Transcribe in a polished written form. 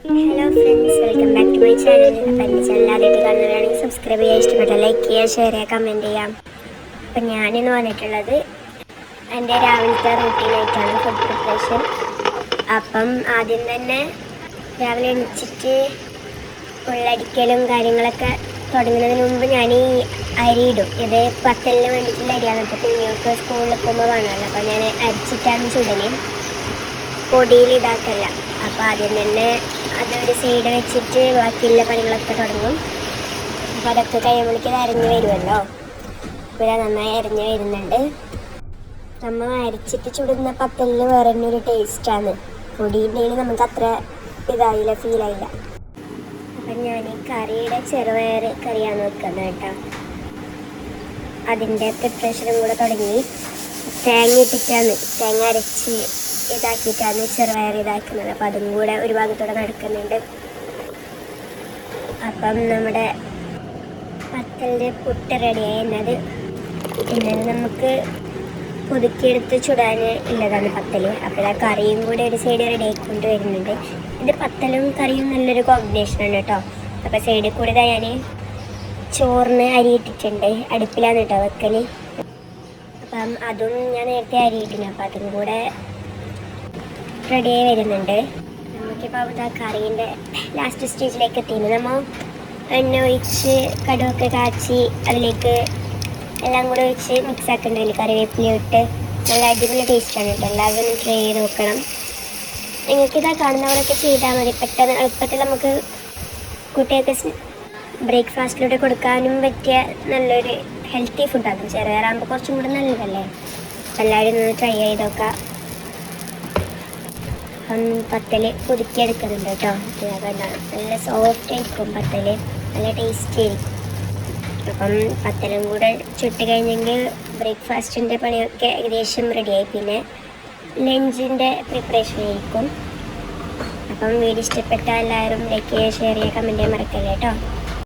Hello friends, welcome back to my channel. അപ്പോൾ എൻ്റെ channel ആദ്യമായിട്ട് കാണുന്നവരാണെങ്കിൽ സബ്സ്ക്രൈബ് ചെയ്യുക, ഇഷ്ടപ്പെട്ട ലൈക്ക് ചെയ്യുക, ഷെയർ ചെയ്യുക, കമൻറ്റ് ചെയ്യാം. അപ്പം ഞാനിന്ന് വന്നിട്ടുള്ളത് എൻ്റെ രാവിലത്തെ റൂട്ടീനായിട്ടാണ്, ഫുഡ് പ്രിപ്പറേഷൻ. അപ്പം ആദ്യം തന്നെ രാവിലെ എണിച്ചിട്ട് ഉള്ളടിക്കലും കാര്യങ്ങളൊക്കെ തുടങ്ങുന്നതിന് മുമ്പ് ഞാൻ ഈ അരി ഇടും. ഇത് പത്തലിന് വേണ്ടിയിട്ടുള്ള അരിയാണ്. അപ്പോൾ കുഞ്ഞുങ്ങൾക്ക് സ്കൂളിൽ പോകുമ്പോൾ വേണമല്ലോ, അപ്പോൾ ഞാൻ അരിച്ചിട്ടാണ് ചുടല്, പൊടിയിൽ ഇതാക്കല്ല. അപ്പോൾ ആദ്യം തന്നെ അതൊരു സൈഡ് വെച്ചിട്ട് ബാക്കിയുള്ള പണികളൊക്കെ തുടങ്ങും. അപ്പോൾ അതൊക്കെ കഴിയുമ്പോഴേക്ക് ഇത് അരിഞ്ഞ് വരുമല്ലോ. അപ്പോൾ ഇത് നന്നായി അരിഞ്ഞ് വരുന്നുണ്ട്. നമ്മൾ അരിച്ചിട്ട് ചുടുന്ന പത്തലിന് വേറെ തന്നെ ഒരു ടേസ്റ്റാണ്. പൊടിയുണ്ടെങ്കിൽ നമുക്ക് അത്ര ഇതായില്ല, ഫീലായില്ല. അപ്പം ഞാൻ കറിയുടെ ചെറുപയർ കറിയാണ് വെക്കുന്നത് കേട്ടോ. അതിൻ്റെ പ്രിപ്പറേഷനും കൂടെ തുടങ്ങി. തേങ്ങ ഇട്ടിട്ടാണ്, തേങ്ങ അരച്ച് ഇതാക്കിയിട്ടാണ് ചെറുപയർ ഇതാക്കുന്നത്. അപ്പം അതും കൂടെ ഒരു ഭാഗത്തൂടെ നടക്കുന്നുണ്ട്. അപ്പം നമ്മുടെ പത്തലിൻ്റെ പുട്ട് റെഡിയായി എന്നത്. പിന്നെ നമുക്ക് പുതുക്കിയെടുത്ത് ചുടാൻ ഉള്ളതാണ് പത്തൽ. അപ്പോൾ ആ കറിയും കൂടെ ഒരു സൈഡ് റെഡി ആയിക്കൊണ്ട് വരുന്നുണ്ട്. ഇത് പത്തലും കറിയും നല്ലൊരു കോമ്പിനേഷനാണ് കേട്ടോ. അപ്പോൾ സൈഡിൽ കൂടെ ഞാൻ ചോറിന് അരി ഇട്ടിട്ടുണ്ട്, അടുപ്പിലാണ് കേട്ടോ വെക്കൽ. അപ്പം അതും ഞാൻ നേരത്തെ അരി ഇട്ടിന്, അപ്പം അതും കൂടെ റെഡിയായി വരുന്നുണ്ട്. നമുക്കിപ്പോൾ അവിടെ കറീൻ്റെ ലാസ്റ്റ് സ്റ്റേജിലേക്ക് എത്തിയിരുന്നു. നമ്മൾ എണ്ണ ഒഴിച്ച് കടുവൊക്കെ കാച്ചി അതിലേക്ക് എല്ലാം കൂടെ ഒഴിച്ച് മിക്സ് ആക്കേണ്ടതില്ല, കറിവേപ്പില ഇട്ട്. നല്ല അടിപൊളി ടേസ്റ്റാണ് കേട്ടോ. എല്ലാവരും ട്രൈ ചെയ്ത് നോക്കണം. നിങ്ങൾക്കിതാ കാണുന്നവരൊക്കെ ചെയ്താൽ മതി. പെട്ടെന്ന് എളുപ്പത്തിൽ നമുക്ക് കുട്ടികൾക്ക് ബ്രേക്ക്ഫാസ്റ്റിലൂടെ കൊടുക്കാനും പറ്റിയ നല്ലൊരു ഹെൽത്തി ഫുഡാണ്. ചെറുപയറാകുമ്പോൾ കുറച്ചും കൂടെ നല്ലതല്ലേ. എല്ലാവരും ഒന്ന് ട്രൈ ചെയ്ത് നോക്കാം. അപ്പം പത്തൽ പുതുക്കിയെടുക്കുന്നുണ്ട് കേട്ടോ. ഇതാകണ്ടാണ് നല്ല സോഫ്റ്റ് ആയിരിക്കും പത്തൽ, നല്ല ടേസ്റ്റി ആയിരിക്കും. അപ്പം പത്തലും കൂടെ ചുട്ട് കഴിഞ്ഞെങ്കിൽ ബ്രേക്ക്ഫാസ്റ്റിൻ്റെ പണിയൊക്കെ ഏകദേശം റെഡിയായി. പിന്നെ ലഞ്ചിൻ്റെ പ്രിപ്പറേഷൻ ആയിരിക്കും. അപ്പം വീഡിയോ ഇഷ്ടപ്പെട്ട എല്ലാവരും ലൈക്ക് ചെയ്യുക, ഷെയർ ചെയ്യുക, കമൻറ്റ് ചെയ്യാൻ മറക്കല്ലേ കേട്ടോ.